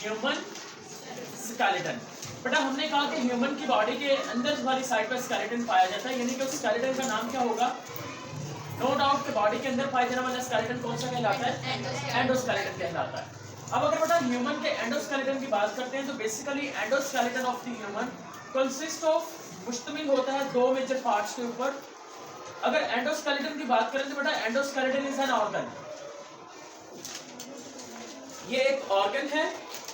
Human skeleton. बेटा हमने कहा कि ह्यूमन की बॉडी के अंदर वाली साइड पर स्केलेटन पाया जाता है, यानी कि उस स्केलेटन का नाम क्या होगा? नो डाउट कि बॉडी के अंदर पाया जाने वाला स्केलेटन कौन सा कहलाता है? एंडोस्केलेटन कहलाता है। अब अगर बेटा ह्यूमन के एंडोस्केलेटन की बात करते हैं तो basically endoskeleton of the human consist of, मुश्तमिल होता है दो मेजर पार्ट्स के ऊपर। अगर एंडोस्केलेटन की बात करें तो बेटा एंडोस्केलेटन इज एन ऑर्गन, ये एक ऑर्गन है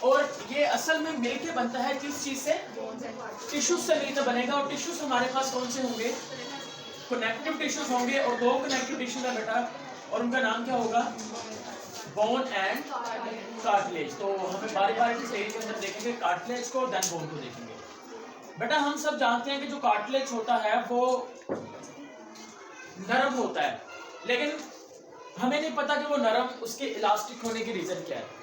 और ये असल में मिलके बनता है किस चीज से? टिश्यूज से मिलकर बनेगा। और टिश्यूज हमारे पास कौन से होंगे? कनेक्टिव टिश्यूज होंगे, और दो कनेक्टिव टिश्यूज है बेटा, और उनका नाम क्या होगा? Bone and cartilage. तो हमें बारी बारी से स्टेज के अंदर देखेंगे कार्टिलेज को, देन बोन को देखेंगे। बेटा हम सब जानते हैं कि जो कार्टिलेज होता है वो नरम होता है, लेकिन हमें नहीं पता कि वो नरम, उसके इलास्टिक होने की रीजन क्या है।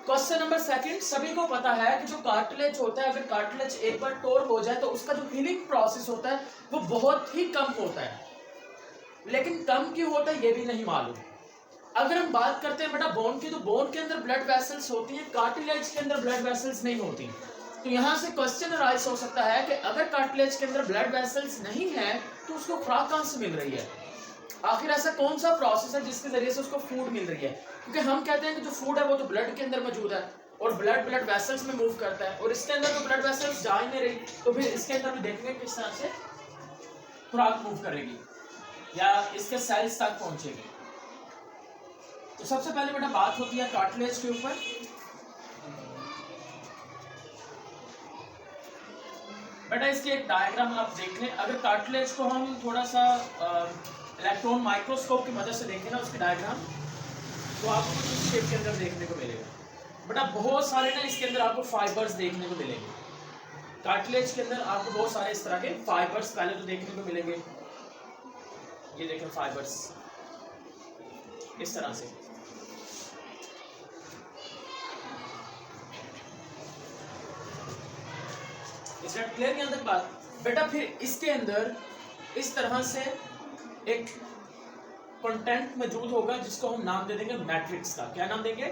क्वेश्चन नंबर सेकंड, सभी को पता है कि जो कार्टिलेज होता है, अगर कार्टिलेज एक बार टोर हो जाए तो उसका जो हीलिंग प्रोसेस होता है वो बहुत ही कम होता है, लेकिन कम क्यों होता है ये भी नहीं मालूम। अगर हम बात करते हैं बेटा बोन की, तो बोन के अंदर ब्लड वेसल्स होती हैं, कार्टिलेज के अंदर ब्लड वेसल्स नहीं होती। तो यहाँ से क्वेश्चन राइज हो सकता है कि अगर कार्टिलेज के अंदर ब्लड वेसल्स नहीं है तो उसको खुराक कहाँ से मिल रही है? आखिर ऐसा कौन सा प्रोसेस है जिसके जरिए से उसको फूड मिल रही है? क्योंकि हम कहते हैं कि जो फूड है वो तो ब्लड के अंदर मौजूद है और ब्लड वेसल्स में मूव करता है, और इसके अंदर तो ब्लड वेसल्स जा ही नहीं रही, तो फिर इसके अंदर भी देखेंगे किस तरह से खुराक मूव करेगी या इसके सेल्स तक पहुंचेगी। तो सबसे पहले बेटा बात होती है कार्टिलेज के ऊपर। बेटा इसकी एक डायग्राम आप देख लें। अगर कार्टिलेज को हम थोड़ा सा इलेक्ट्रॉन माइक्रोस्कोप की मदद से देखें ना उसकी डायग्राम, तो आपको कुछ इस शेप के अंदर देखने को मिलेगा। बेटा बहुत सारे ना इसके अंदर आपको फाइबर्स देखने को मिलेंगे। कार्टिलेज के अंदर आपको बहुत सारे इस तरह के फाइबर्स पहले तो देखने को मिलेंगे। ये देखें फाइबर्स इस तरह से। इसका क्लियर यहाँ तक बात? बेटा फिर इसके अंदर इस तरह से एक कंटेंट मौजूद होगा जिसको हम नाम दे देंगे मैट्रिक्स का। क्या नाम देंगे?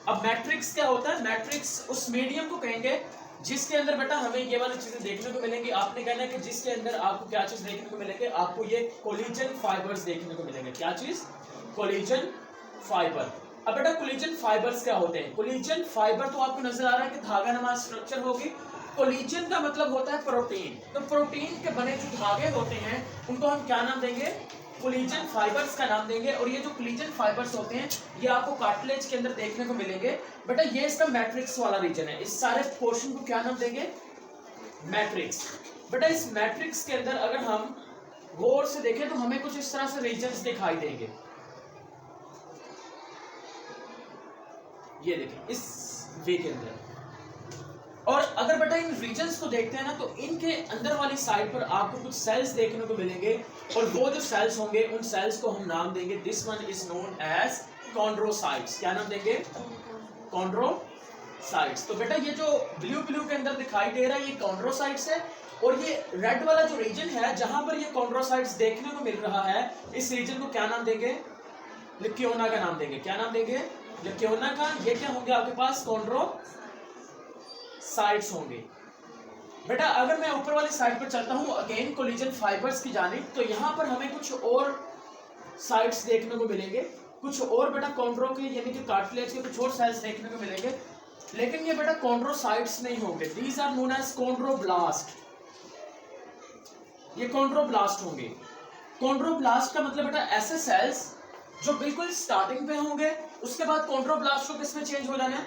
अब मैट्रिक्स क्या होता है? मैट्रिक्स उस मीडियम को कहेंगे जिसके अंदर बेटा हमें ये वाली चीजें देखने को मिलेंगी। आपने कहना है कि जिसके अंदर आपको क्या चीज देखने को मिलेंगे? आपको ये कोलिजन फाइबर्स देखने को मिलेंगे। क्या चीज? Collision fibre. अब बेटा कोलिजन फाइबर्स क्या होते हैं? कोलिजन फाइबर तो आपको नजर आ रहा है कि धागा नुमा स्ट्रक्चर होगी। कोलिजन का मतलब होता है प्रोटीन। तो प्रोटीन के बने जो धागे होते हैं उनको हम क्या नाम देंगे? कोलिजन फाइबर्स का नाम देंगे। और ये जो कोलिजन फाइबर्स होते हैं ये आपको कार्टिलेज के अंदर देखने को मिलेंगे। बेटा ये इसका मैट्रिक्स वाला रीजन है। इस सारे पोर्शन को क्या नाम देंगे? मैट्रिक्स। बेटा इस मैट्रिक्स के अंदर अगर हम गौर से देखें तो हमें कुछ इस तरह से रीजन्स दिखाई देंगे। ये देखें इस वे के अंदर। और अगर बेटा इन रीजन्स को देखते हैं ना तो इनके अंदर वाली साइड पर आपको कुछ सेल्स देखने को मिलेंगे, और वो जो सेल्स होंगे उन सेल्स को हम नाम देंगे, this one is known as chondrocytes. क्या नाम देंगे? कॉन्ड्रोसाइट्स। तो बेटा ये जो ब्लू के अंदर दिखाई दे रहा है ये कॉन्ड्रोसाइट्स है, और ये रेड वाला जो रीजन है जहां पर ये कॉन्ड्रोसाइट्स देखने को मिल रहा है इस रीजन को क्या नाम देंगे? लिक्योना का नाम देंगे। क्या नाम देंगे? लिक्योना का। ये क्या होंगे आपके पास? कॉन्ड्रोसाइट्स होंगे। बेटा अगर मैं ऊपर वाली साइड पर चलता हूं अगेन कोलिजन फाइबर्स की जानिब, तो यहां पर हमें कुछ और साइट्स देखने को मिलेंगे, कुछ और बेटा कॉन्ड्रो के यानी कि कार्टिलेज के कुछ और सेल्स देखने को मिलेंगे, लेकिन ये बेटा कॉन्ड्रोसाइट्स नहीं होंगे। These are known as chondroblast. ये कॉन्ड्रोब्लास्ट होंगे। कॉन्ड्रोब्लास्ट का मतलब बेटा ऐसे सेल्स जो बिल्कुल स्टार्टिंग पे होंगे, उसके बाद कॉन्ड्रोब्लास्ट को किसमें चेंज हो जाना है?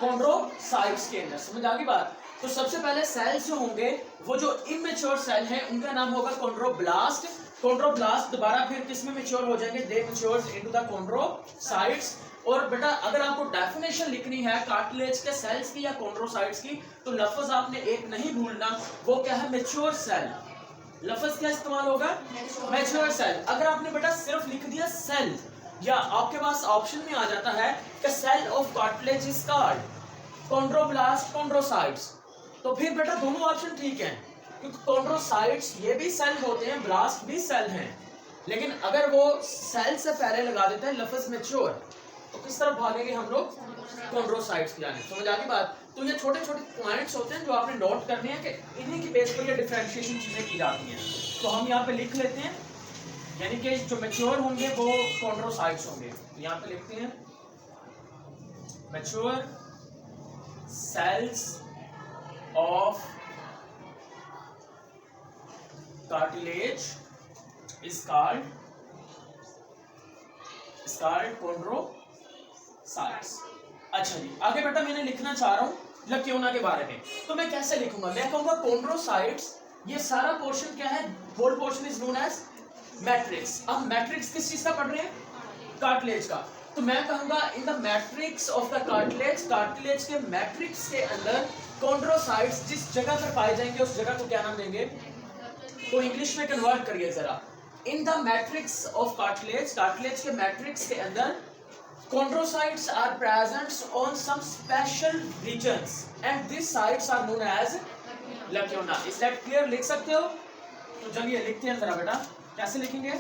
कॉन्ड्रोसाइट्स के अंदर। समझ आ गई बात? तो सबसे पहले सेल्स जो होंगे वो जो इमेच्योर सेल हैं उनका नाम होगा कॉन्ड्रोब्लास्ट। कॉन्ड्रोब्लास्ट दोबारा फिर किसमें मैच्योर हो जाएंगे? दे मैच्योर्स इनटू द कॉन्ड्रोसाइट्स। और बेटा अगर आपको डेफिनेशन लिखनी है कार्टिलेज के सेल्स की या कॉन्ड्रोसाइट्स की तो लफ्ज आपने एक नहीं भूलना, वो क्या है? Mature cell. लफ्ज क्या इस्तेमाल होगा? Mature cell. अगर आपने बेटा सिर्फ लिख दिया सेल, या आपके पास ऑप्शन में आ जाता है कि cell of cartilage is called chondroblast chondrocytes, तो फिर बेटा दोनों ऑप्शन ठीक हैं, क्योंकि कॉन्ड्रोसाइट्स ये भी सेल होते हैं, ब्लास्ट भी सेल हैं। लेकिन अगर वो सेल से पहले लगा देते हैं लफ्ज मैच्योर, तो किस तरफ भागेंगे हम लोग? कॉन्ड्रोसाइट्स की जाने। समझ आ गई बात? तो ये छोटे छोटे पॉइंट्स होते हैं जो आपने नोट करने हैं कि इन्हीं की बेस पर ये डिफरेंशिएशन चीजें की जाती हैं। तो हम यहाँ पे लिख लेते हैं, यानी कि जो मैच्योर होंगे वो कॉन्ड्रोसाइट्स होंगे। यहाँ पे लिखते हैं mature cells of cartilage is called chondrocytes। अच्छा जी, आगे बेटा मैंने लिखना चाह रहा हूँ लक्योना के बारे में, तो मैं कैसे लिखूंगा? मैं कहूंगा chondrocytes, ये सारा पोर्शन क्या है? Whole portion is known as matrix. अब मैट्रिक्स किस चीज का पढ़ रहे हैं? कार्टिलेज का। तो मैं कहूंगा इन the matrix of the cartilage, cartilage के मैट्रिक्स के अंदर कॉन्ड्रोसाइट्स जिस जगह पर पाए जाएंगे उस जगह को क्या नाम देंगे? तो इंग्लिश में कन्वर्ट करिए जरा। इन the matrix of cartilage, cartilage के मैट्रिक्स के अंदर chondrocytes are present on some special regions and these sites are known as lacuna। is that clear? लिख सकते हो? तो चलिए लिखते हैं जरा बेटा, कैसे लिखेंगे?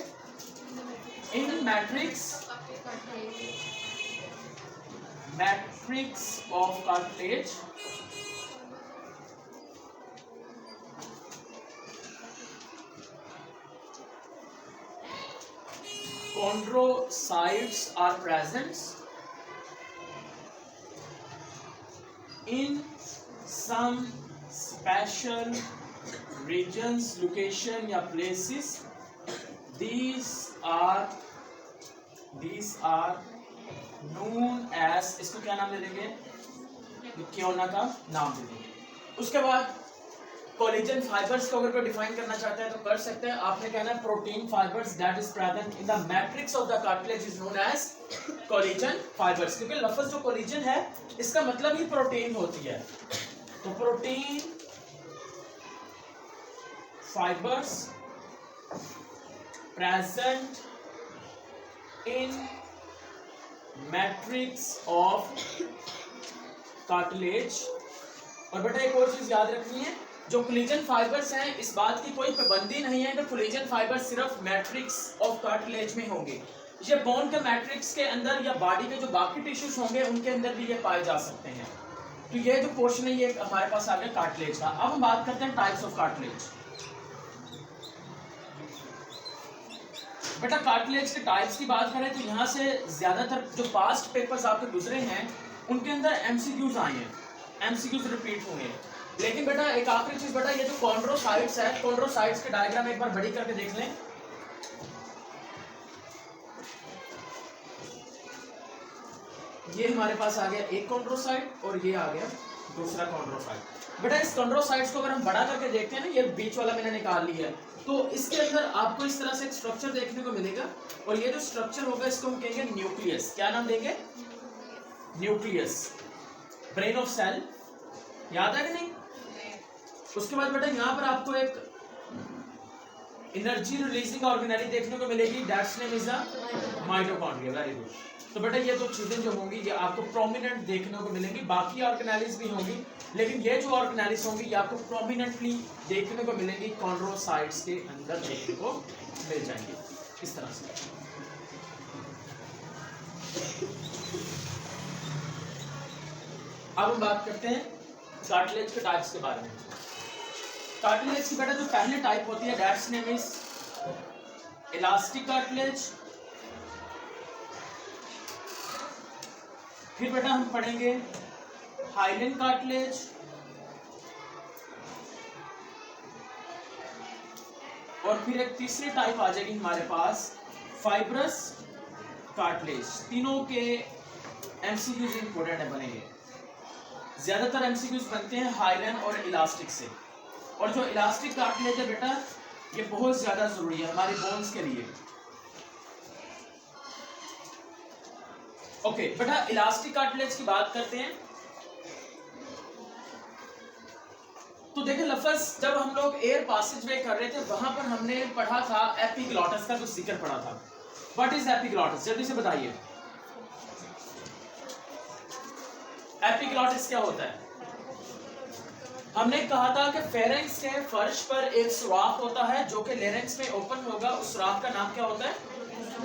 In matrix of cartilage chondrocytes are present in some special regions, location या places। these are known as, इसको क्या नाम दे देंगे? लक्योना का नाम दे देंगे। उसके बाद कोलेजन फाइबर्स को अगर कोई डिफाइन करना चाहते हैं तो कर सकते हैं। आपने कहना है protein fibres that is present in the matrix of the cartilage is known as collagen fibres, क्योंकि लफ्ज जो कोलेजन है इसका मतलब ही प्रोटीन होती है। तो protein fibres present in matrix of cartilage. और बेटा एक और चीज याद रखनी है, जो कोलेजन फाइबर्स हैं इस बात की कोई पाबंदी नहीं है कि कोलेजन फाइबर्स सिर्फ मैट्रिक्स ऑफ कार्टिलेज में होंगे। ये बोन के मैट्रिक्स के अंदर या बॉडी के जो बाकी टिश्यूज होंगे उनके अंदर भी ये पाए जा सकते हैं। तो ये जो पोर्शन है ये हमारे पास आ गया कार्टिलेज का। अब हम बात करते हैं टाइप्स ऑफ कार्टिलेज। बेटा कार्टिलेज के टाइप्स की बात करें तो यहाँ से ज्यादातर जो पास्ट पेपर्स आपके गुजरे हैं उनके अंदर एमसीक्यूज आए हैं, एमसीक्यूज रिपीट हुए हैं। लेकिन बेटा एक आखिरी चीज बेटा, ये जो कॉन्ड्रोसाइट्स है, कॉन्ड्रोसाइट्स के डायग्राम एक बार बड़ी करके देख लें। ये हमारे पास आ गया एक कॉन्ड्रोसाइट और ये आ गया दूसरा कॉन्ड्रोसाइट। बेटा इस कॉन्ड्रोसाइट्स को अगर हम बड़ा करके देखते हैं ना, ये बीच वाला मैंने निकाल लिया है, तो इसके अंदर आपको इस तरह से एक स्ट्रक्चर देखने को मिलेगा और ये जो स्ट्रक्चर होगा इसको हम कहेंगे न्यूक्लियस। क्या नाम देंगे? Nucleus, brain of cell. याद है कि नहीं? उसके बाद बेटा यहाँ पर आपको एक एनर्जी रिलीजिंग ऑर्गेनेली देखने को मिलेगी, that's name is the mitochondria. Very good. तो बेटा ये दो चीजें जो होंगी ये आपको प्रोमिनेंट देखने को मिलेंगी। बाकी ऑर्गेनेलिज भी होंगी लेकिन ये जो ऑर्गेनेलिज होंगी ये आपको प्रोमिनेंटली देखने को मिलेंगी, कॉन्ड्रोसाइट्स के अंदर देखने को मिल जाएंगी इस तरह से। अब हम बात करते हैं कार्टिलेज के टाइप्स के बारे में। कार्टिलेज की बेटा जो पहली टाइप होती है that's name is elastic cartilage. फिर बेटा हम पढ़ेंगे हाइलेन कार्टिलेज, और फिर एक तीसरी टाइप आ जाएगी हमारे पास फाइब्रस कार्टिलेज। तीनों के एमसीक्यूज इंपोर्टेंट है बनेंगे। ज्यादातर एमसीक्यूज बनते हैं हाइलेन और इलास्टिक से, और जो इलास्टिक कार्टिलेज है बेटा ये बहुत ज्यादा जरूरी है हमारी बोन्स के लिए। ओके बेटा इलास्टिक कार्टिलेज की बात करते हैं तो देखिए लफ्ज जब हम लोग एयर पासेज वे कर रहे थे वहां पर हमने पढ़ा था एपिग्लॉटस का, कुछ जिक्र पढ़ा था। What is epiglottis? जल्दी से बताइए, एपिग्लॉटस क्या होता है? हमने कहा था कि फेरेंक्स के फर्श पर एक सुराख होता है जो कि लेरेंक्स में ओपन होगा, उस सुराख का नाम क्या होता है?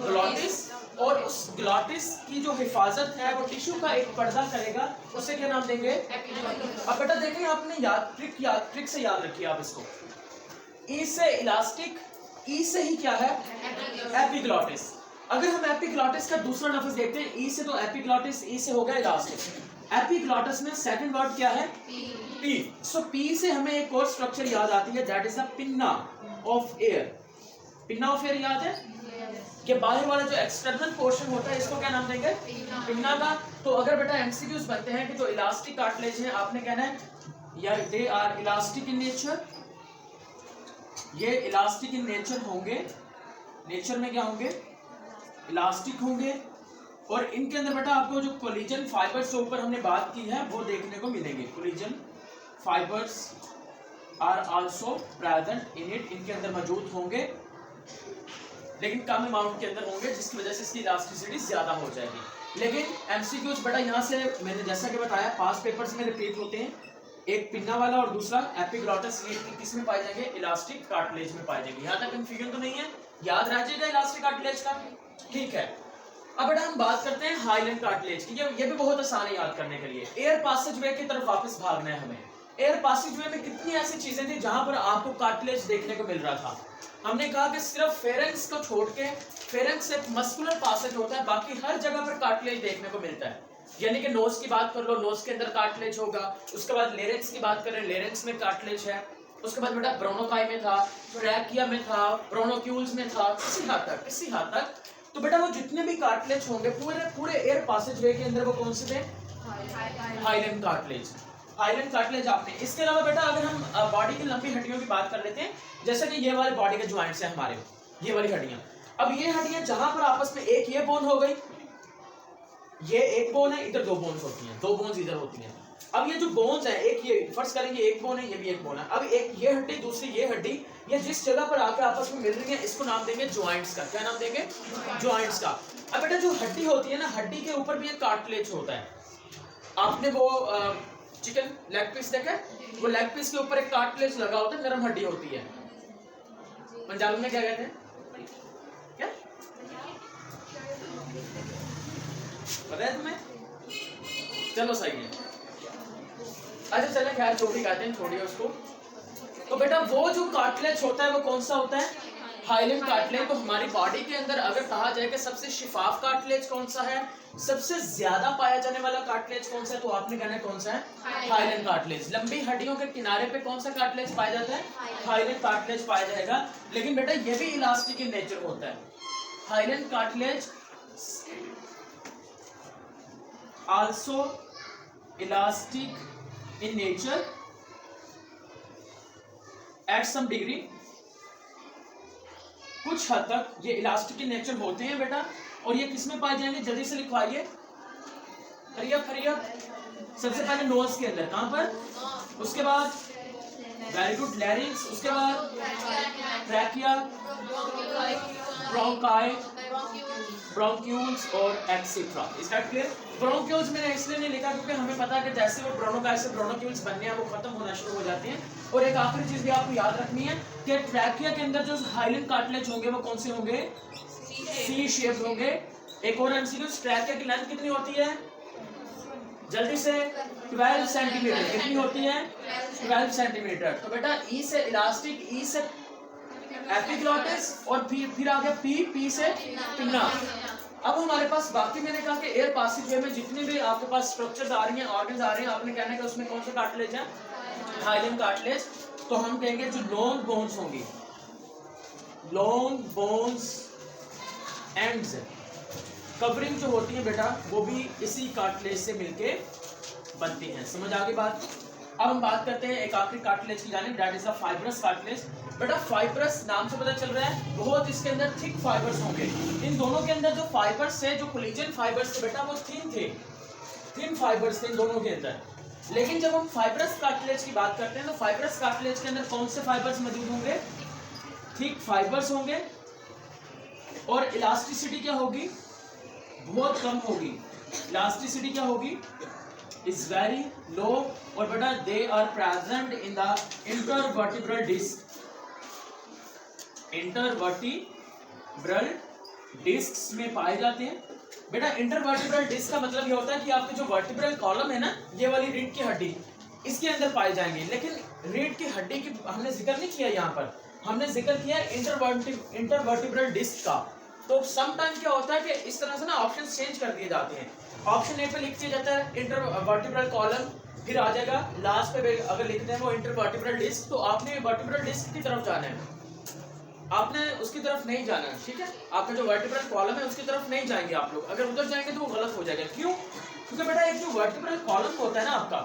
ग्लॉटिस। और उस ग्लॉटिस की जो हिफाजत है वो टिश्यू का एक पर्दा करेगा, उसे क्या नाम देंगे? अब बेटा देखें, आपने ट्रिक से याद रखिए आप इसको। ई से इलास्टिक, ई से ही क्या है? एपिग्लॉटिस। अगर हम एपिग्लॉटिस का दूसरा लफ्ज देखते हैं, ई से तो एपिग्लॉटिस, ई से हो गया इलास्टिक। एपिग्लॉटिस में सेकंड वर्ड क्या है? पी। सो पी से हमें एक और स्ट्रक्चर याद आती है, that is the pinna of air. Pinna of air याद है कि बाहर वाला जो एक्सटर्नल पोर्शन होता है, इसको क्या नाम देंगे? पिन्ना का। तो अगर बेटा एमसीक्यूज बनते हैं कि जो इलास्टिक कार्टिलेज है, आपने कहना है या they are elastic in nature, ये इलास्टिक इन नेचर होंगे, नेचर में क्या होंगे? इलास्टिक होंगे। और इनके अंदर बेटा आपको जो कोलिजन फाइबर्स के ऊपर हमने बात की है वो देखने को मिलेंगे। Collagen fibres are also present in it, इनके अंदर मौजूद होंगे लेकिन कम अमाउंट के अंदर होंगे, जिसकी वजह से इसकी इलास्टिसिटी ज्यादा हो जाएगी। लेकिन एमसीक्यूज बेटा यहाँ से मैंने जैसा कि बताया पास पेपर्स में रिपीट होते हैं, एक पिन्ना वाला और दूसरा एपिग्लॉटिस। ये किस में पाए जाएंगे? इलास्टिक कार्टिलेज में पाए जाएंगे। यहाँ तक कंफ्यूजन तो नहीं है, याद रह जाएगा इलास्टिक कार्टिलेज का, ठीक है। अब बेटा हम बात करते हैं हाइलैंड कार्टिलेज की। ये भी बहुत आसान है याद करने के लिए। एयर पासेज वे की तरफ वापस भागना है हमें। एयर पासेज वे में कितनी ऐसी चीजें थी जहां पर आपको कार्टिलेज देखने को मिल रहा था। हमने कहा कि सिर्फ फेरेंक्स को छोड़ के, फेरेंक्स एक मस्कुलर पासेज होता है, बाकी हर जगह पर कार्टिलेज देखने को मिलता है। यानी कि नोज की बात कर लो, नोज के अंदर कार्टिलेज होगा। उसके बाद लेरेंक्स की बात करें, लेरेंक्स में कार्टिलेज है। उसके बाद बेटा ब्रोनोकाई में था, ट्रैकिया में था, ब्रोनोक्यूल्स में था, किसी हद तक। तो बेटा वो जितने भी कार्टिलेज होंगे पूरे एयर पासेज वे के अंदर, वो कौन से थे? Highland cartilage. हाइलैंड कार्टिलेज आपने। इसके अलावा बेटा अगर हम बॉडी की लंबी हड्डियों की बात कर लेते हैं, जैसे कि ये वाले बॉडी के ज्वाइंट्स हैं हमारे, ये वाली हड्डियां। अब ये हड्डियां जहां पर आपस में, एक ये बोन हो गई, ये एक बोन है, इधर दो बोन्स होती हैं, दो बोन्स इधर होती हैं। अब ये जो बोन्स है, एक ये फर्स्ट करेंगे एक बोन है, ये भी एक बोन है। अब एक ये हड्डी, दूसरी ये हड्डी, ये जिस जगह पर आकर आपस में मिल रही है, इसको नाम देंगे जॉइंट्स का। क्या नाम देंगे? जॉइंट्स का। अब बेटा जो हड्डी होती है ना, हड्डी के ऊपर भी एक कार्टिलेज होता है। आपने वो चिकन लेग पीस देखा है? वो लेग पीस के ऊपर एक कार्टिलेज लगा होता है, नरम हड्डी होती है। पंजाबी में क्या कहते हैं? क्या पता है तुम्हें? चलो सही है। अच्छा चले, खैर जो भी कहते हैं छोड़िए उसको। तो बेटा वो जो कार्टिलेज होता है वो कौन सा होता है? Hyaline cartilage. तो हमारी बॉडी के अंदर अगर कहा जाए कि सबसे शिफाफ कार्टिलेज कौन सा है, सबसे ज्यादा पाया जाने वाला कार्टिलेज कौन सा है, तो आपने कहना है कौन सा है? Hyaline cartilage. लंबी हड्डियों के किनारे पे कौन सा कार्टिलेज पाया जाता है? हाइलैंड कार्टिलेज पाया जाएगा। लेकिन बेटा ये भी इलास्टिक इन नेचर होता है। Hyaline cartilage also elastic in nature at some degree. कुछ हद तक ये इलास्टिक इन नेचर होते हैं बेटा। और ये किस में पाए जाएंगे? जल्दी से लिखवाइए, हरिया। सबसे पहले नोज के अंदर, कहां पर? उसके बाद वेरी गुड लैरिंक्स, उसके बाद ट्रैकिया, ब्रोंकाई, ब्रोंक्यूल्स और etcetera. Is that clear? Bronchioles मैंने इसलिए नहीं लिखा क्योंकि हमें पता है कि जैसे वो ब्रोनोकाई से ब्रोनोक्यूल्स बनने हैं, वो खत्म होना शुरू हो जाती हैं। और एक आखिरी चीज भी आपको याद रखनी है कि ट्रैकिया के अंदर जो हाइलैंड कार्टिलेज होंगे वो कौन से होंगे? सी शेप होंगे। एक और एमसीक्यू, ट्रैकिया की लेंथ कितनी होती है? जल्दी से 12 सेंटीमीटर। कितनी होती है? 12 सेंटीमीटर। तो बेटा ई से इलास्टिक, ई से एपिग्लॉटिस और फिर आ गया पी से पिन्ना। अब हमारे पास बाकी, मैंने कहा कि एयर पासेज वे में जितने भी आपके पास स्ट्रक्चर्स आ रही हैं, ऑर्गन्स आ रहे हैं, आपने कहना है कि उसमें कौन सा कार्टिलेज है? Hyaline cartilage. तो हम कहेंगे जो लॉन्ग बोन्स होंगी, लॉन्ग बोन्स एंड्स कवरिंग जो होती है बेटा, वो भी इसी कार्टिलेज से मिलके बनती हैं। समझ आ गई बात? अब हम बात करते हैं एक आखिरी कार्टिलेज की जाने, that is the fibrous cartilage. बेटा फाइब्रस नाम से पता चल रहा है बहुत इसके अंदर थिक फाइबर्स होंगे। इन दोनों के अंदर जो फाइबर्स है, जो कोलेजन फाइबर्स थे बेटा, वो थिन थे, थिन फाइबर्स थे इन दोनों के अंदर। लेकिन जब हम फाइब्रस कार्टिलेज की बात करते हैं तो फाइब्रस कार्टिलेज के अंदर कौन से फाइबर्स मौजूद होंगे? थिक फाइबर्स होंगे। और इलास्टिसिटी क्या होगी? बहुत कम होगी। इलास्टिसिटी क्या होगी? Is very low. और बेटा they are present in the intervertebral disc, intervertebral disc में पाए जाते हैं। बेटा इंटरवर्टिब्रल डिस्क का मतलब ये होता है कि आपके जो वर्टिब्रल कॉलम है ना, ये वाली रीढ़ की हड्डी, इसके अंदर पाए जाएंगे। लेकिन रीढ़ की हड्डी की हमने जिक्र नहीं किया, यहाँ पर हमने जिक्र किया इंटरवर्टिब्रल डिस्क का। तो सम टाइम क्या होता है कि इस तरह से ना ऑप्शन चेंज कर दिए जाते हैं। ऑप्शन ए पे लिख दिया जाता है इंटरवर्टिब्रल कॉलम, फिर आ जाएगा लास्ट पे अगर लिखते हैं वो इंटरवर्टिब्रल डिस्क, तो आपने वर्टिब्रल डिस्क की तरफ जाना है, आपने उसकी तरफ नहीं जाना है, ठीक है। आपका जो वर्टिब्रल कॉलम है उसकी तरफ नहीं जाएंगे आप लोग, अगर उधर जाएंगे तो वो गलत हो जाएगा। क्यों? क्योंकि बेटा एक जो वर्टिब्रल कॉलम होता है ना आपका,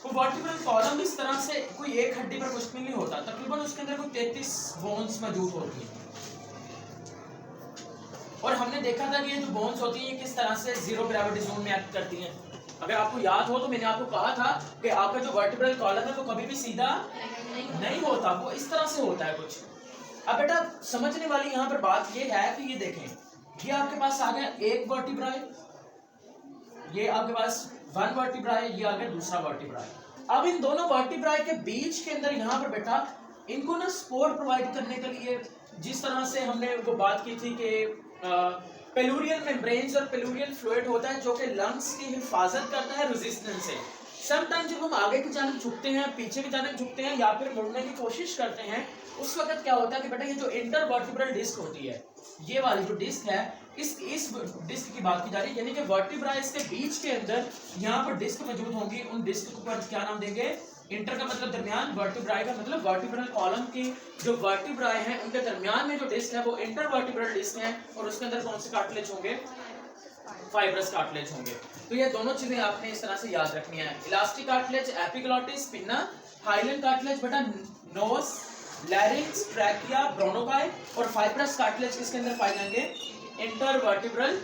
वो वर्टिब्रल कॉलम इस तरह से कोई एक हड्डी पर मुश्किल नहीं होता, तकरीबन उसके अंदर कोई 33 बोन्स मौजूद होती हैं। और हमने देखा था कि ये जो बोन्स होती हैं किस तरह से जीरो ग्रेविटी जोन में एक्ट करती हैं। अगर आपको याद हो तो मैंने आपको कहा था कि आपका जो वर्टिब्रल कॉलम है वो कभी भी सीधा नहीं होता, वो इस तरह से होता है कुछ। अब बेटा समझने वाली यहाँ पर बात ये है कि ये देखें, ये आपके पास आ गया एक वर्टिब्रा, ये आपके पास वन वर्टिब्रा है, ये आ गया दूसरा वर्टिब्रा है। अब इन दोनों वर्टिब्रा के बीच के अंदर यहाँ पर बेटा इनको ना सपोर्ट प्रोवाइड करने के लिए, जिस तरह से हमने वो बात की थी कि पेलुरियल मेम्ब्रेन्स और पेलुरियल फ्लूइड होता है जो कि लंग्स की हिफाजत करता है रेजिस्टेंस से। समटाइम जब हम आगे की जानिब झुकते हैं, पीछे की जानिब झुकते हैं या फिर मुड़ने की कोशिश करते हैं, उस वक्त क्या होता है कि बेटा ये जो इंटरवर्टिब्रल डिस्क होती है, ये वाली जो डिस्क है, इस डिस्क की बात की जा रही है, यानी कि वर्टिब्रा इसके बीच के अंदर यहाँ पर डिस्क मौजूद होंगी। उन डिस्क को पर क्या नाम देंगे? इंटर का मतलब दरमियान, वर्टिब्राई का मतलब वर्टिब्रल कॉलम की जो वर्टिब्राई हैं उनके दरमियान में जो डिस्क है वो इंटरवर्टिब्रल डिस्क है, और उसके अंदर कौन से कार्टिलेज होंगे? फाइब्रस कार्टिलेज होंगे। तो ये दोनों चीजें आपने इस तरह से याद रखनी है। Elastic cartilage, epiglottis, pinna, hyaline cartilage बेटा नोज, लैरिंक्स, ट्रैकिया, ब्रोनोकाई, और फाइब्रस कार्टिलेज किसके अंदर पाए जाएंगे? इंटरवर्टिब्रल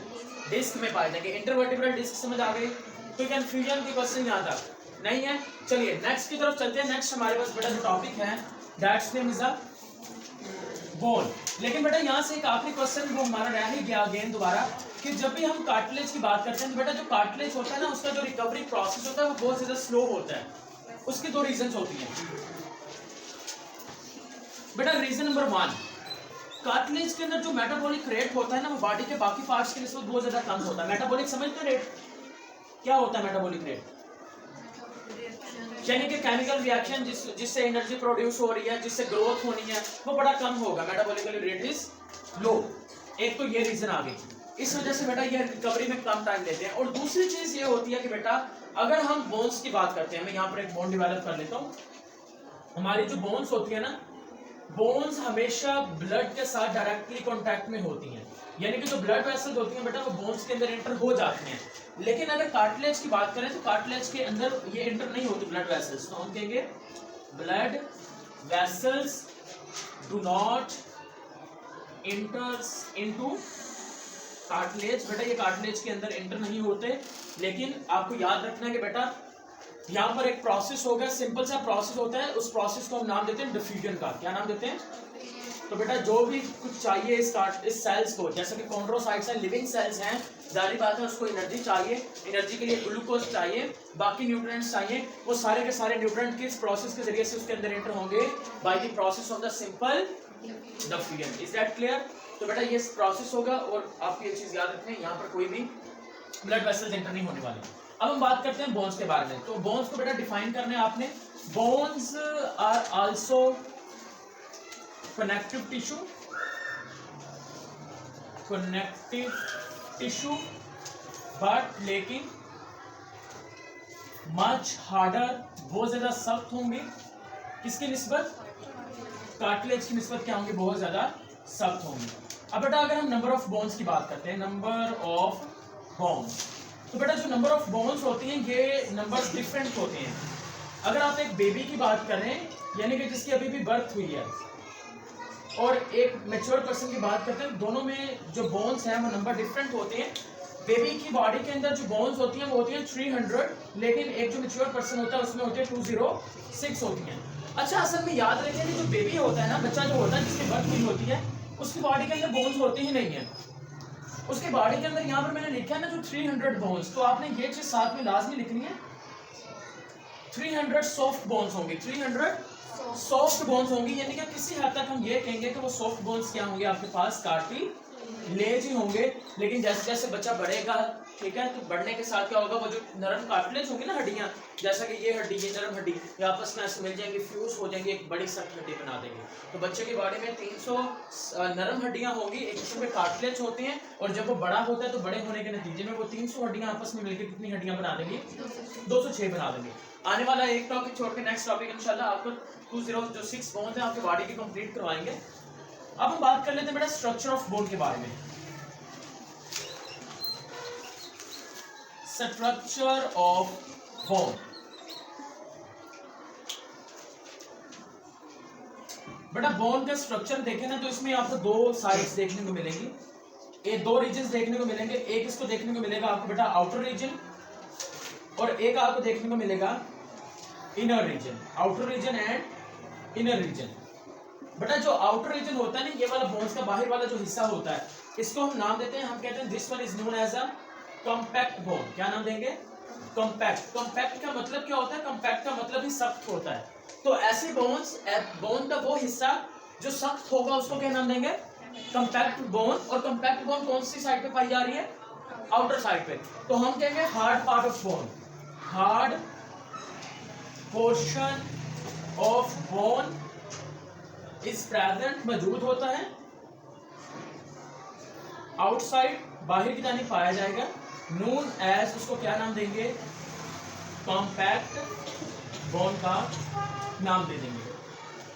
डिस्क में पाए जाएंगे। इंटरवर्टिब्रल डिस्क समझ आ गई? कोई कंफ्यूजन की क्वेश्चन यहाँ तक नहीं है? चलिए नेक्स्ट की तरफ चलते हैं। नेक्स्ट हमारे पास बेटा जो टॉपिक है that's name is a bone. लेकिन बेटा यहाँ से एक आखिरी क्वेश्चन वो हमारा रह ही गया अगेन दोबारा, कि जब भी हम कार्टिलेज की बात करते हैं तो बेटा जो कार्टिलेज होता है ना उसका जो रिकवरी प्रोसेस होता है वो बहुत ज्यादा स्लो होता है। उसकी दो रीजंस होती हैं बेटा। रीजन नंबर 1, कार्टिलेज के अंदर जो मेटाबॉलिक रेट होता है ना वो बॉडी के बाकी पार्ट्स के निस्बत बहुत ज्यादा कम होता है। मेटाबॉलिक समझते हैं रेट क्या होता है? मेटाबॉलिक रेट यानी कि केमिकल रिएक्शन जिससे एनर्जी प्रोड्यूस हो रही है, जिससे ग्रोथ होनी है, वो बड़ा कम होगा। Metabolically rate is low. एक तो ये रीजन आ गई, इस वजह से बेटा ये रिकवरी में कम टाइम लेते हैं। और दूसरी चीज ये होती है कि बेटा अगर हम बोन्स की बात करते हैं, मैं यहाँ पर एक बोन डेवलप कर लेता हूँ। हमारी जो बोन्स होती है ना, बोन्स हमेशा ब्लड के साथ डायरेक्टली कांटेक्ट में होती हैं, यानी कि जो ब्लड वेसल्स होती हैं बेटा वो बोन्स के अंदर एंटर हो जाती हैं। लेकिन अगर कार्टिलेज की बात करें तो कार्टिलेज के अंदर ये एंटर नहीं होती ब्लड वेसल्स, तो हम कहेंगे blood vessels do not enters into cartilage. बेटा ये कार्टिलेज के अंदर एंटर नहीं होते। लेकिन आपको याद रखना है कि बेटा यहाँ पर एक प्रोसेस होगा, सिंपल सा प्रोसेस होता है, उस प्रोसेस को हम नाम देते हैं डिफ्यूजन का। क्या नाम देते हैं? तो बेटा जो भी कुछ चाहिए इस सेल्स को, जैसे कि कॉन्ड्रोसाइट्स हैं, लिविंग सेल्स हैं, जारी बात है उसको एनर्जी चाहिए, एनर्जी के लिए ग्लूकोज चाहिए, बाकी न्यूट्रिएंट्स चाहिए, वो सारे के सारे न्यूट्रिएंट किस प्रोसेस के जरिए से उसके अंदर एंटर होंगे? By the process of the simple diffusion. Is that clear? तो बेटा ये प्रोसेस होगा, और आप ये चीज याद रखें यहाँ पर कोई भी ब्लड वेसल्स एंटर नहीं होने वाले। अब हम बात करते हैं बोन्स के बारे में। तो बोन्स को बेटा डिफाइन करना है आपने। Bones are also connective tissue but लेकिन मच हार्डर, बहुत ज्यादा सख्त होंगे। किसकी निस्बत? कार्टिलेज की निस्बत क्या होंगे? बहुत ज्यादा सख्त होंगे। अब बेटा अगर हम नंबर ऑफ बोन्स की बात करते हैं, नंबर ऑफ बोन्स, तो बेटा जो नंबर ऑफ बोन्स होती हैं ये नंबर्स डिफरेंट होते हैं। अगर आप एक बेबी की बात करें, यानी कि जिसकी अभी भी बर्थ हुई है, और एक मैच्योर पर्सन की बात करते हैं, दोनों में जो बोन्स हैं वो नंबर डिफरेंट होते हैं। बेबी की बॉडी के अंदर जो बोन्स होती हैं वो होती हैं 300, लेकिन एक जो मैच्योर पर्सन होता है उसमें होते हैं 206 होती हैं। अच्छा, असल में याद रखें कि जो बेबी होता है ना, बच्चा जो होता है जिसकी बर्थ हुई होती है, उसकी बॉडी के अंदर बोन्स होते ही नहीं है। उसके बॉडी के अंदर यहाँ पर मैंने लिखा है ना जो 300 बोन्स, तो आपने ये चीज साथ में लाजमी लिखनी है। 300 सॉफ्ट बोन्स होंगे, 300 सॉफ्ट बोन्स होंगी, यानी कि किसी हद तक हम ये कहेंगे कि वो सॉफ्ट बोन्स क्या होंगे आपके पास? कार्टिलेज लेज ही होंगे, लेकिन जैसे जैसे बच्चा बढ़ेगा, ठीक है, तो बढ़ने के साथ क्या होगा, वो जो नरम कार्टिलेज होंगी ना हड्डियां, जैसा कि ये हड्डी, ये नरम हड्डी, ये आपस में ऐसे मिल जाएंगे, फ्यूज हो जाएंगे, एक बड़ी सख्त हड्डी बना देंगे। तो बच्चे की बॉडी में 300 नरम हड्डियां होंगी, एक किस्म के कार्टिलेज होते हैं, और जब वो बड़ा होता है तो बड़े होने के नतीजे में वो 300 हड्डियां आपस में मिलकर कितनी हड्डियां बना देंगी, 206 बना देंगे। आने वाला एक टॉपिक छोड़ के नेक्स्ट टॉपिक इंशाल्लाह आपको 2006 बोन है आपके बॉडी की कंप्लीट करवाएंगे। अब हम बात कर लेते हैं बेटा स्ट्रक्चर ऑफ बोन के बारे में। स्ट्रक्चर ऑफ बोन, बेटा बोन का स्ट्रक्चर देखें ना तो इसमें आपको दो साइड्स देखने को मिलेंगी, ये दो रीजन देखने को मिलेंगे। एक इसको देखने को मिलेगा आपको बेटा आउटर रीजन, और एक आपको देखने को मिलेगा inner region, outer region and inner region. बेटा जो आउटर रीजन होता है ना, ये वाला बोन्स का बाहर वाला जो हिस्सा होता है, इसको हम नाम देते हैं, हम कहते हैं this one is known as a compact bone. क्या नाम देंगे, कॉम्पैक्ट। कॉम्पैक्ट का मतलब क्या होता है, कॉम्पैक्ट का मतलब ही सख्त होता है। तो ऐसे बोन्स, बोन का वो हिस्सा जो सख्त होगा उसको क्या नाम देंगे, कॉम्पैक्ट बोन। और कॉम्पैक्ट बोन कौन सी साइड पे पाई जा रही है, आउटर साइड पे। तो हम कहेंगे hard part of bone, hard portion of bone is present, मौजूद होता है, आउटसाइड, बाहर की जानिब पाया जाएगा, नोन एज, उसको क्या नाम देंगे, कॉम्पैक्ट बोन का नाम दे देंगे।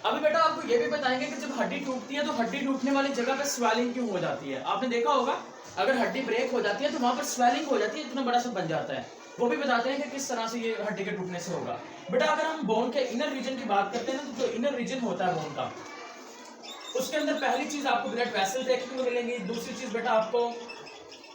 अभी बेटा आपको ये भी बताएंगे कि जब हड्डी टूटती है तो हड्डी टूटने वाली जगह पे स्वेलिंग क्यों हो जाती है। आपने देखा होगा अगर हड्डी ब्रेक हो जाती है तो वहां पर स्वेलिंग हो जाती है, इतना बड़ा सा बन जाता है। वो भी बताते हैं कि किस तरह से ये हड्डी के टूटने से होगा। बेटा अगर हम बोन के इनर रीजन की बात करते हैं ना, तो जो इनर रीजन होता है बोन का, उसके अंदर पहली चीज आपको ब्लड वेसल देखने को मिलेंगी। दूसरी चीज बेटा आपको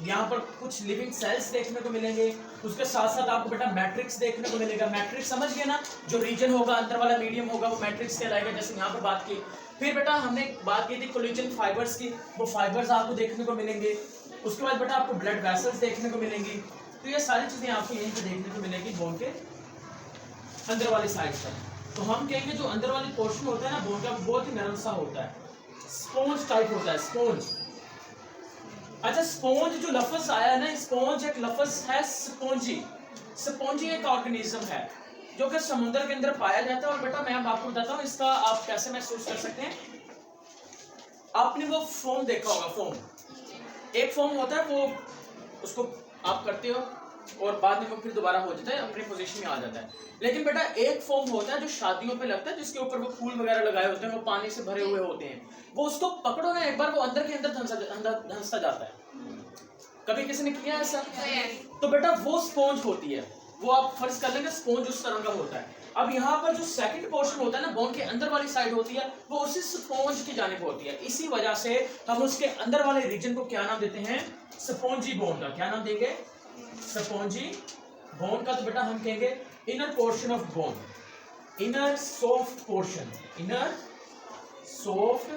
यहाँ पर कुछ लिविंग सेल्स देखने को मिलेंगे। उसके साथ साथ आपको बेटा मैट्रिक्स देखने को मिलेगा। मैट्रिक्स समझ गए ना, जो रीजन होगा, अंदर वाला मीडियम होगा, वो मैट्रिक्स कहलाएगा, जैसे यहाँ पर बात की। फिर बेटा हमने बात की थी कोलेजन फाइबर्स की, वो फाइबर्स आपको देखने को मिलेंगे। उसके बाद बेटा आपको ब्लड वेसल्स देखने को मिलेंगी। तो ये सारी चीजें आपको यहीं पे देखने को मिलेगी बोन के अंदर वाली साइड पर। तो हम कहेंगे जो अंदर वाली पोर्शन होता है ना बोन का, बहुत ही नरम सा होता है, स्पॉन्ज टाइप होता है, स्पॉन्ज। अच्छा, स्पॉन्ज जो लफ्ज आया है ना, स्पॉन्ज एक लफ्ज है स्पॉन्जी। स्पॉन्जी एक ऑर्गेनिज्म है जो कि समुद्र के अंदर पाया जाता है। और बेटा मैं आपको बताता हूँ इसका आप कैसे महसूस कर सकते हैं। आपने वो फोम देखा होगा, फोम एक फोम होता है, वो उसको आप करते हो और बाद में वो फिर दोबारा हो जाता है, अपनी पोजीशन में आ जाता है। लेकिन बेटा एक फोम होता है जो शादियों पे लगता है, जिसके ऊपर वो फूल वगैरह लगाए होते हैं, वो पानी से भरे हुए होते हैं। वो उसको पकड़ो ना एक बार, वो अंदर के अंदर धंसता जाता है। कभी किसी ने किया ऐसा? तो बेटा वो स्पॉन्ज होती है, वो आप फर्ज कर लेंगे स्पॉन्ज उस तरह का होता है। अब यहाँ पर जो सेकंड पोर्शन होता है ना, बोन के अंदर वाली साइड होती है, वो उसी स्पॉन्ज की जानिब होती है। इसी वजह से हम उसके अंदर वाले रीजन को क्या नाम देते हैं, स्पॉन्जी बोन का। क्या नाम देंगे, स्पॉन्जी बोन का। तो बेटा हम कहेंगे inner portion of bone, inner soft portion, inner soft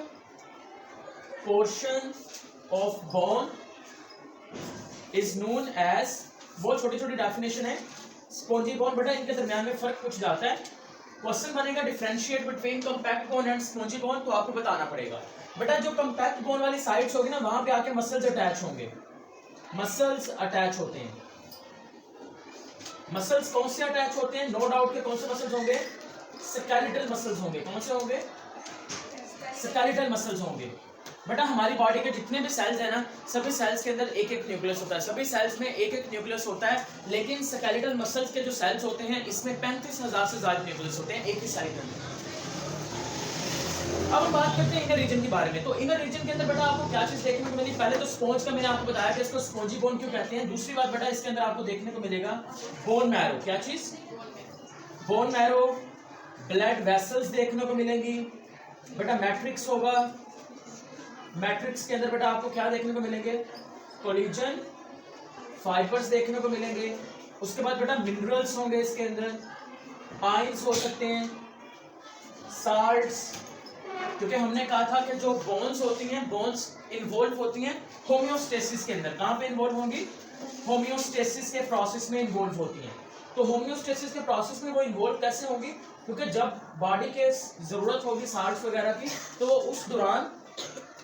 portion of bone is known as, बहुत छोटी छोटी डेफिनेशन है, स्पॉन्जी बोन। बेटा इनके दरमियान में फर्क पूछ जाता है, क्वेश्चन बनेगा differentiate between compact bone and spongy bone, तो आपको बताना पड़ेगा। बेटा जो कॉम्पैक्ट बोन वाली साइड्स होगी ना, वहां पे आके मसल्स अटैच होंगे, मसल्स अटैच होते हैं। मसल्स कौन से अटैच होते हैं, नो डाउट के कौन से मसल्स होंगे, स्केलेटल मसल्स होंगे। कौन से होंगे, स्केलेटल मसल्स होंगे। बेटा हमारी बॉडी के जितने भी सेल्स हैं ना, सभी सेल्स के अंदर एक एक न्यूक्लियस होता है, सभी सेल्स में एक एक न्यूक्लियस होता है। लेकिन स्केलेटल मसल्स के जो सेल्स होते हैं, इसमें 35,000 से ज्यादा न्यूक्लियस होते हैं एक ही सेल के अंदर। अब हम बात करते हैं इनर रीजन के बारे में। तो इनर रीजन के अंदर बेटा आपको क्या चीज देखने को मिली, पहले तो स्पॉन्ज का मैंने आपको बताया कि इसको स्पॉन्जी बोन क्यों कहते हैं। दूसरी बात बेटा इसके अंदर आपको देखने को मिलेगा बोन मैरो। क्या चीज, बोन मैरो, ब्लड वेसल्स देखने को मिलेंगी। बेटा मैट्रिक्स होगा, मैट्रिक्स के अंदर बेटा आपको क्या देखने को मिलेंगे, कोलेजन फाइबर्स देखने को मिलेंगे। उसके बाद बेटा मिनरल्स होंगे इसके अंदर, आयंस हो सकते हैं, साल्ट्स, क्योंकि हमने कहा था कि जो बोन्स होती हैं, बोन्स इन्वॉल्व होती हैं होम्योस्टेसिस के अंदर। कहाँ पे इन्वॉल्व होंगी, होम्योस्टेसिस के प्रोसेस में इन्वॉल्व होती हैं। तो होम्योस्टेसिस के प्रोसेस में वो इन्वॉल्व कैसे होंगी, क्योंकि जब बॉडी के जरूरत होगी साल्ट्स वगैरह की, तो उस दौरान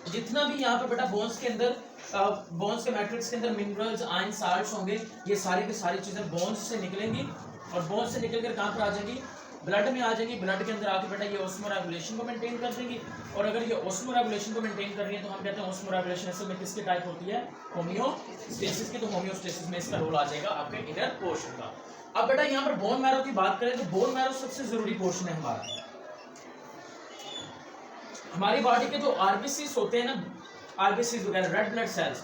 जितना भी यहाँ पे बेटा बोन्स के अंदर बोन्स के मैट्रिक्स के अंदर मिनरल्स, आयन, साल्ट्स होंगे, ये सारी की सारी चीजें बोन्स से निकलेंगी और बोन्स से निकलकर कहाँ पर आ जाएंगी, ब्लड में आ जाएंगी। ब्लड के अंदर आके बेटा ये ऑस्मोरेगुलेशन को मेंटेन कर देंगी और अगर ये ऑस्मोरेगुलेशन को मेंटेन कर रही है तो हम कहते हैं ऑस्मोरेगुलेशन असल में किसके टाइप होती है, होमियोस्टेसिस की। तो होमियोस्टेसिस में इसका रोल आ जाएगा आपके इनर पोर्शन का। अब बेटा यहाँ पर बोन मैरो की बात करें तो बोन मैरो सबसे जरूरी पोर्शन है हमारी बॉडी के जो आरबीसीज होते हैं ना, आरबीसीज वगैरह रेड ब्लड सेल्स,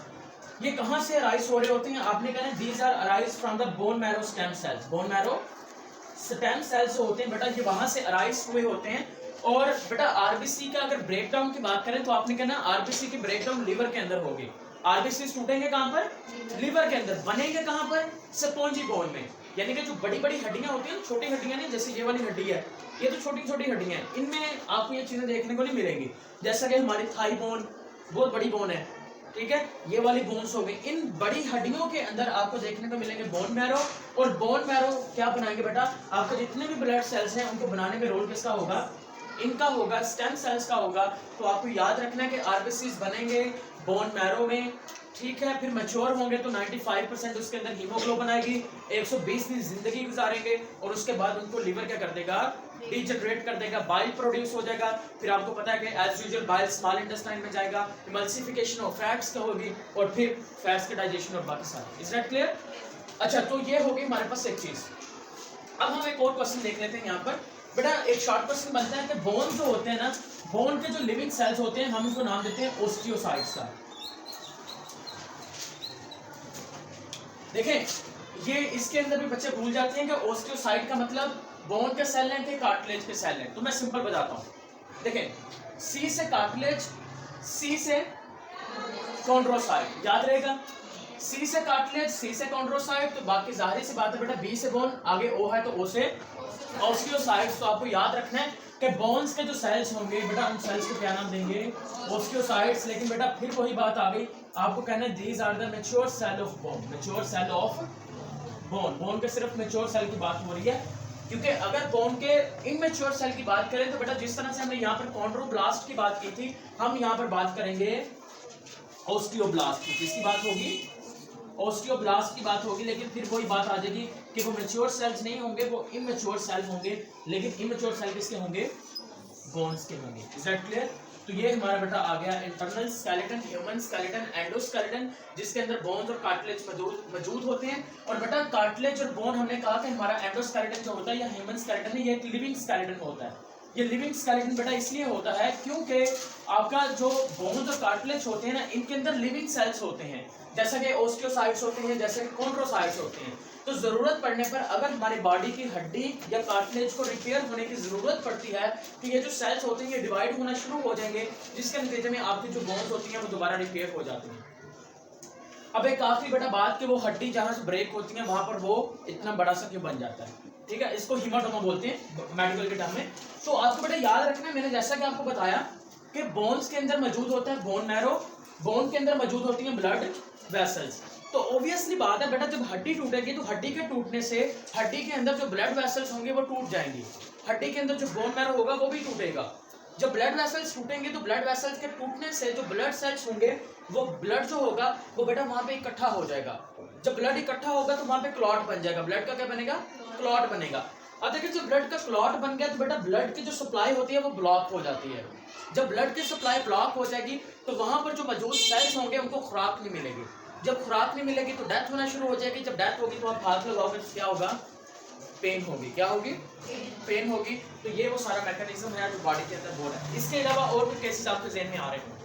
ये कहां से अराइज हो रहे होते हैं, आपने कहना है these are arise from the bone marrow stem cells. Bone marrow stem cells होते हैं बेटा, ये वहां से अराइज हुए होते हैं। और बेटा आरबीसी का अगर ब्रेकडाउन की बात करें तो आपने कहना आरबीसी की ब्रेकडाउन लिवर के अंदर होगी। आरबीसी टूटेंगे कहां पर, लिवर के अंदर, बनेंगे कहां पर, स्पॉन्जी बोन में। यानी कि जो बड़ी बड़ी हड्डियां होती हैं, छोटी हड्डियां नहीं, जैसे ये वाली हड्डी है, ये तो छोटी छोटी हड्डियां हैं, इनमें आपको ये चीजें देखने को नहीं मिलेंगी। जैसा कि हमारी थाई बोन बहुत बड़ी बोन है, ठीक है, ये वाली बोन्स हो गई, इन बड़ी हड्डियों के अंदर आपको देखने को मिलेंगे बोन मैरो। और बोन मैरो क्या बनाएंगे बेटा, आपके जितने भी ब्लड सेल्स हैं उनको बनाने में रोल किसका होगा, इनका होगा, स्टेम सेल्स का होगा। तो आपको याद रखना है कि आरबीसीज बनेंगे बोन मैरो में, ठीक है। फिर मैच्योर होंगे तो 95% उसके अंदर हीमोग्लोबिन आएगी, 120 दिन जिंदगी गुजारेंगे और उसके बाद उनको लिवर क्या कर देगा, डिजनरेट कर देगा, बाइल प्रोड्यूस हो जाएगा। फिर आपको पता है कि as usual bile small intestine में जाएगा, इमल्सिफिकेशन ऑफ फैट्स का होगी और फिर फैट्स के डाइजेशन और बाकी सारे। Is that clear? अच्छा, तो ये होगी हमारे पास एक चीज। अब हम एक और क्वेश्चन देख लेते हैं यहाँ पर बेटा। एक शॉर्ट क्वेश्चन बनता है कि बोन जो होते हैं ना, बोन के जो लिविंग सेल्स होते हैं हम उनको नाम देते हैं ओस्टियोसाइट्स का। देखें, ये इसके अंदर भी बच्चे भूल जाते हैं कि ओस्टियोसाइट का मतलब बोन के सेल हैं कि कार्टिलेज के सेल हैं। तो मैं सिंपल बताता हूं। देखें, सी से कार्टिलेज, सी से कॉन्ड्रोसाइट, याद रहेगा, सी से कार्टिलेज, सी से कॉन्ड्रोसाइट। तो बाकी जाहिर सी बात है बेटा, बी से बोन, आगे ओ है तो ओ से ओस्टियोसाइट्स। तो आपको याद रखना है कि बोन्स के जो सेल्स होंगे बेटा, उन सेल्स को क्या नाम देंगे, ओस्टियोसाइट्स। लेकिन बेटा फिर वही बात आ गई, आपको कहना है these are the mature cell of bone, mature cell of bone. Bone के सिर्फ मैच्योर सेल की बात हो रही है, क्योंकि अगर बोन के इनमैच्योर सेल की बात करें तो बेटा जिस तरह से हमने यहाँ पर कॉन्ड्रोब्लास्ट की बात की थी, हम यहाँ पर बात करेंगे ओस्टियोब्लास्ट की। किसकी बात होगी, ओस्टियोब्लास्ट की बात होगी। लेकिन फिर वही बात आ जाएगी कि वो मैच्योर सेल्स नहीं होंगे, वो इमैच्योर सेल होंगे। लेकिन इमैच्योर सेल किसके होंगे, बोन्स के होंगे। Is that clear? तो ये हमारा बेटा आ गया internal skeleton, human skeleton, endoskeleton, जिसके अंदर बोन्स और कार्टिलेज मौजूद होते हैं। और बेटा कार्टिलेज और बोन हमने कहा कि हमारा एंडोस्केलेटन जो होता है या ह्यूमन स्केलेटन है, ये एक लिविंग स्केलेटन होता है। ये लिविंग स्केलेटन बेटा इसलिए होता है क्योंकि आपका जो बोन्स और कार्टिलेज होते हैं ना, इनके अंदर लिविंग सेल्स होते हैं, जैसा कि ओस्टियोसाइट्स होते हैं, जैसे कि कॉन्ड्रोसाइट्स होते हैं। तो जरूरत पड़ने पर अगर हमारी बॉडी की हड्डी या कार्टिलेज को रिपेयर होने की जरूरत पड़ती है तो ये जो सेल्स होते हैं ये डिवाइड होना शुरू हो जाएंगे, जिसके नतीजे में आपकी जो बोन्स होती हैं वो दोबारा रिपेयर हो जाती हैं। अब एक काफी बड़ा बात कि वो हड्डी जहां से ब्रेक होती है वहां पर वो इतना बड़ा सा क्यों बन जाता है, ठीक है, इसको हीमाटोमा बोलते हैं मेडिकल के टर्म में। तो आपको बेटा याद रखना है, मैंने जैसा कि आपको बताया कि बोन्स के अंदर मौजूद होता है बोन मैरो, बोन के अंदर मौजूद होती है ब्लड वेसल्स। तो ऑब्वियसली बात है बेटा, जब हड्डी टूटेगी तो हड्डी के टूटने से हड्डी के अंदर जो ब्लड वेसल्स होंगे वो टूट जाएंगी, हड्डी के अंदर जो बोन मैरो होगा वो भी टूटेगा। जब ब्लड वेसल्स टूटेंगे तो ब्लड वेसल्स के टूटने से जो ब्लड सेल्स होंगे वो ब्लड जो होगा वो बेटा वहां पे इकट्ठा हो जाएगा। जब ब्लड इकट्ठा होगा तो वहां पे क्लॉट बन जाएगा, ब्लड का क्या बनेगा, क्लॉट बनेगा। अब देखिए जब ब्लड का क्लॉट बन गया तो बेटा ब्लड की जो सप्लाई होती है वो ब्लॉक हो जाती है। जब ब्लड की सप्लाई ब्लॉक हो जाएगी तो वहां पर जो मौजूद सेल्स होंगे उनको खुराक नहीं मिलेगी। जब खुराक नहीं मिलेगी तो डेथ होना शुरू हो जाएगी। जब डेथ होगी तो आप हाथ लगाओगे तो क्या होगा, पेन होगी। क्या होगी, पेन होगी। तो ये वो सारा मैकेनिज्म है जो बॉडी के अंदर हो रहा है। इसके अलावा और भी केसेस आपके ज़हन में आ रहे हैं।